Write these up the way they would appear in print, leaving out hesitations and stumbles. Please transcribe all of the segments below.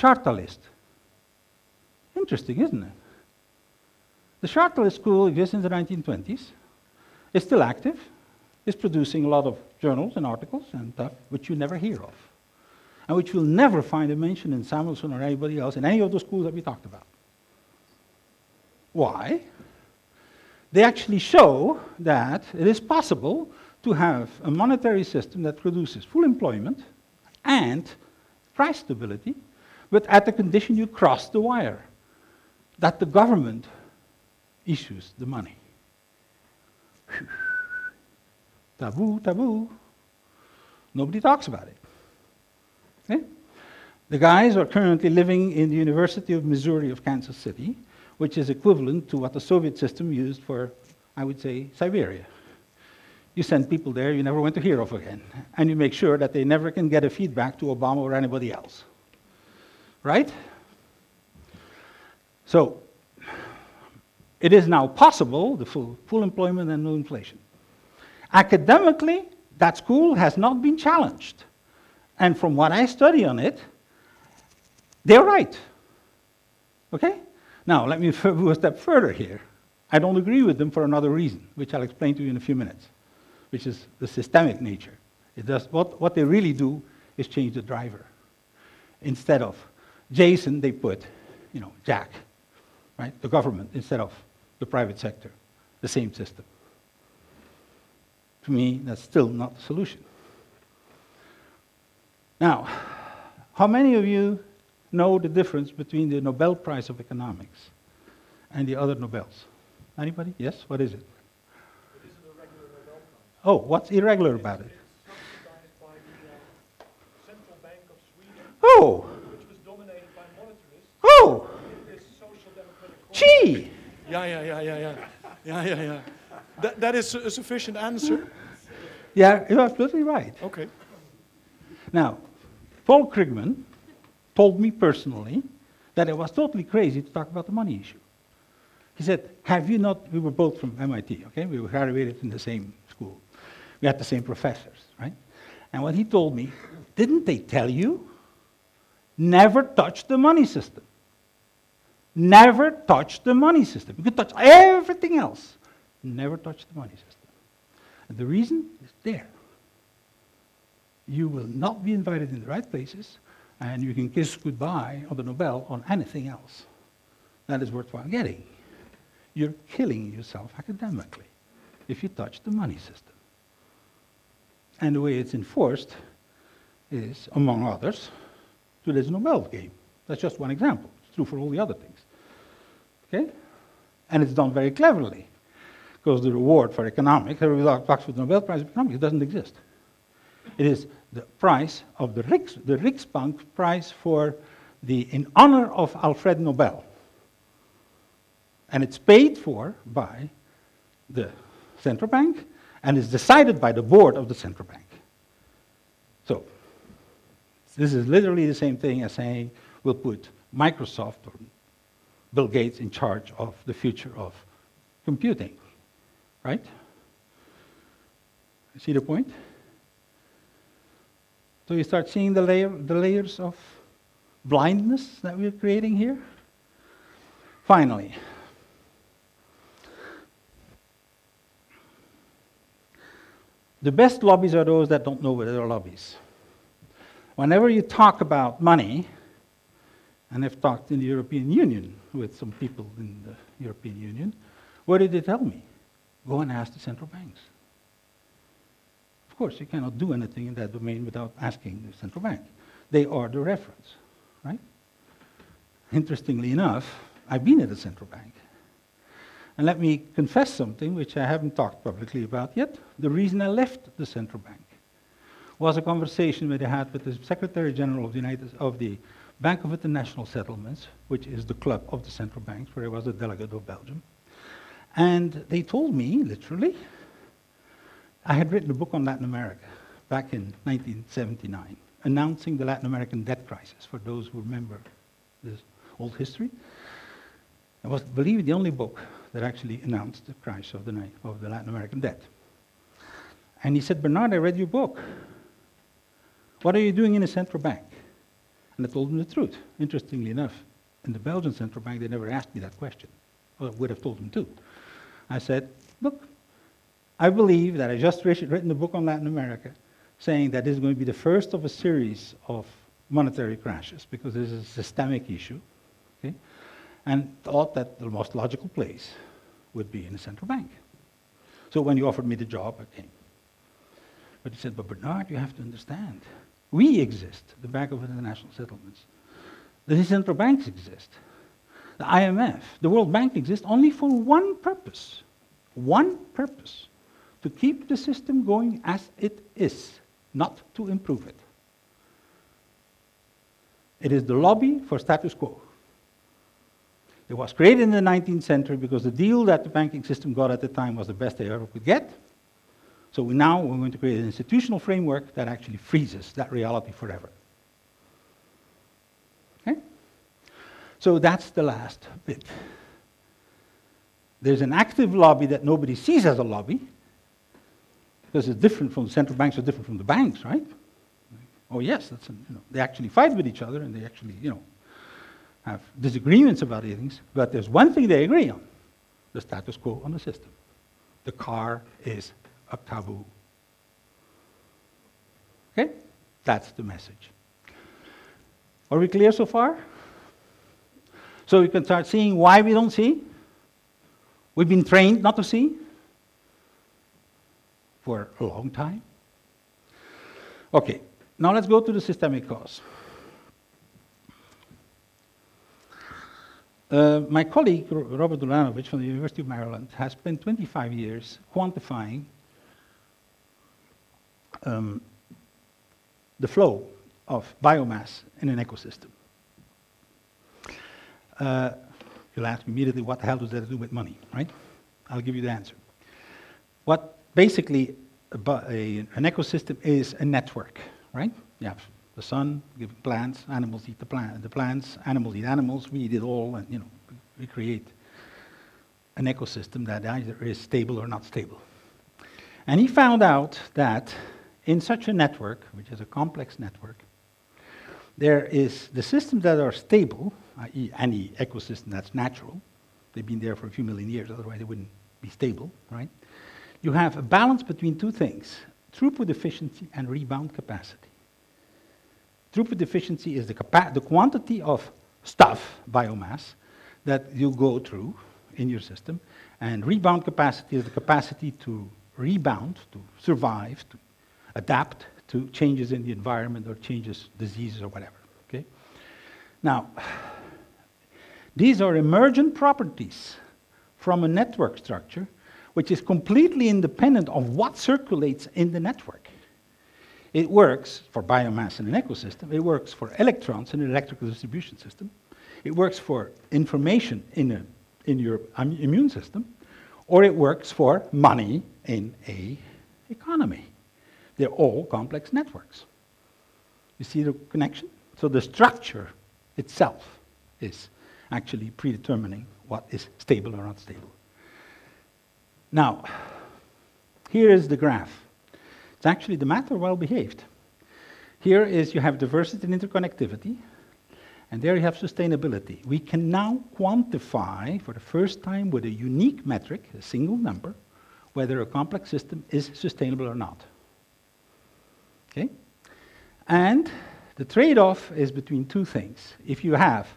Charta list. Interesting, isn't it? The Charta list school exists in the 1920s. It's still active. It's producing a lot of journals and articles and stuff which you never hear of, and which you'll never find a mention in Samuelson or anybody else in any of the schools that we talked about. Why? They actually show that it is possible to have a monetary system that produces full employment and price stability, but at the condition you cross the wire, that the government issues the money. Whew. Taboo, taboo. Nobody talks about it. Okay? The guys are currently living in the University of Missouri of Kansas City, which is equivalent to what the Soviet system used for, I would say, Siberia. You send people there you never want to hear of again, and you make sure that they never can get a feedback to Obama or anybody else. Right? So, it is now possible, the full employment and no inflation. Academically, that school has not been challenged. And from what I study on it, they're right. Okay? Now, let me go a step further here. I don't agree with them for another reason, which I'll explain to you in a few minutes, which is the systemic nature. It does, what they really do is change the driver. Instead of Jason, they put, Jack, right? The government instead of the private sector, the same system. To me, that's still not the solution. Now, how many of you know the difference between the Nobel Prize of Economics and the other Nobels? Anybody? Yes? What is it? It is an irregular Nobel Prize. Oh, what's irregular about it? It's subsidized by the Central Bank of Sweden, Oh! which was dominated by monetarists. Oh! In this social democratic Gee! Yeah. That is a sufficient answer. Yeah, you're absolutely right. Okay. Now, Paul Krugman told me personally that it was totally crazy to talk about the money issue. He said, have you not, we were both from MIT, okay? We were graduated in the same school. We had the same professors, right? And what he told me, didn't they tell you? Never touch the money system. Never touch the money system. You could touch everything else. Never touch the money system. And the reason is there. You will not be invited in the right places, and you can kiss goodbye on the Nobel on anything else that is worthwhile getting. You're killing yourself academically if you touch the money system. And the way it's enforced is, among others, to this Nobel game. That's just one example. It's true for all the other things. Okay? And it's done very cleverly, because the reward for economics, everybody talks about the Nobel Prize of Economics, it doesn't exist. It is the prize of the Riksbank prize for in honor of Alfred Nobel. And it's paid for by the central bank, and is decided by the board of the central bank. So, this is literally the same thing as saying we'll put Microsoft or Bill Gates in charge of the future of computing, right? See the point? So you start seeing the layers of blindness that we're creating here. Finally, the best lobbies are those that don't know whether they're lobbies. Whenever you talk about money, and I've talked in the European Union with some people in the European Union, what did they tell me? Go and ask the central banks. Of course, you cannot do anything in that domain without asking the central bank. They are the reference, right? Interestingly enough, I've been at the central bank. And let me confess something which I haven't talked publicly about yet. The reason I left the central bank was a conversation that I had with the Secretary General of the Bank of International Settlements, which is the club of the central banks, where I was a delegate of Belgium. And they told me, literally, I had written a book on Latin America back in 1979, announcing the Latin American debt crisis, for those who remember this old history. It was, believe it, the only book that actually announced the crisis of the Latin American debt. And he said, Bernard, I read your book. What are you doing in a central bank? And I told them the truth. Interestingly enough, in the Belgian central bank, they never asked me that question. Well, I would have told them too. I said, look, I believe that I just written a book on Latin America saying that this is going to be the first of a series of monetary crashes because this is a systemic issue, okay? And thought that the most logical place would be in the central bank. So when you offered me the job, I came. But he said, but Bernard, you have to understand. We exist, the Bank of International Settlements. The central banks exist. The IMF, the World Bank exists only for one purpose. One purpose. To keep the system going as it is, not to improve it. It is the lobby for status quo. It was created in the 19th century because the deal that the banking system got at the time was the best they ever could get. So we're going to create an institutional framework that actually freezes that reality forever. Okay? So that's the last bit. There's an active lobby that nobody sees as a lobby, because it's different from the central banks, are different from the banks, right? Oh yes, they actually fight with each other and they actually, have disagreements about things, but there's one thing they agree on, the status quo on the system. The car is a taboo. Okay? That's the message. Are we clear so far? So we can start seeing why we don't see. We've been trained not to see for a long time. Okay, now let's go to the systemic cause. My colleague, Robert Dulanovich from the University of Maryland, has spent 25 years quantifying the flow of biomass in an ecosystem. You'll ask me immediately, what the hell does that do with money, right? I'll give you the answer. What basically an ecosystem is a network, right? You have the sun giving plants, animals eat the plants, animals eat animals, we eat it all, and we create an ecosystem that either is stable or not stable. And he found out that in such a network, which is a complex network, there is the systems that are stable, i.e. any ecosystem that's natural, they've been there for a few million years, otherwise they wouldn't be stable, right? You have a balance between two things, throughput efficiency and rebound capacity. Throughput efficiency is the quantity of stuff, biomass, that you go through in your system, and rebound capacity is the capacity to rebound, to survive, to adapt to changes in the environment or changes, diseases or whatever, okay? Now, these are emergent properties from a network structure which is completely independent of what circulates in the network. It works for biomass in an ecosystem, it works for electrons in an electrical distribution system, it works for information in your immune system, or it works for money in an economy. They're all complex networks. You see the connection? So the structure itself is actually predetermining what is stable or not stable. Now, here is the graph. It's actually the math are well behaved. Here is you have diversity and interconnectivity, and there you have sustainability. We can now quantify, for the first time with a unique metric, a single number, whether a complex system is sustainable or not. Okay? And the trade-off is between two things. If you have,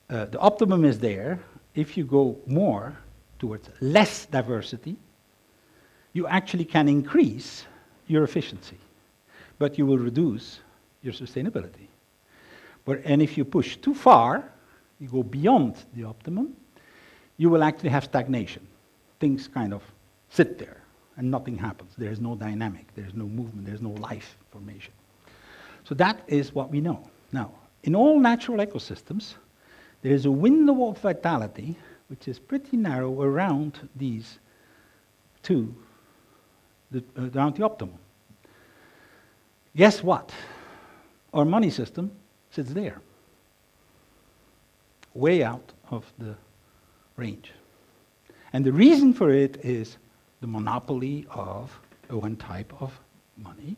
the optimum is there, if you go more towards less diversity, you actually can increase your efficiency, but you will reduce your sustainability. And if you push too far, you go beyond the optimum, you will actually have stagnation. Things kind of sit there and nothing happens. There is no dynamic, there is no movement, there is no life formation. So that is what we know. Now, in all natural ecosystems, there is a window of vitality which is pretty narrow around these two, around the optimum. Guess what? Our money system sits there, way out of the range. And the reason for it is the monopoly of one type of money,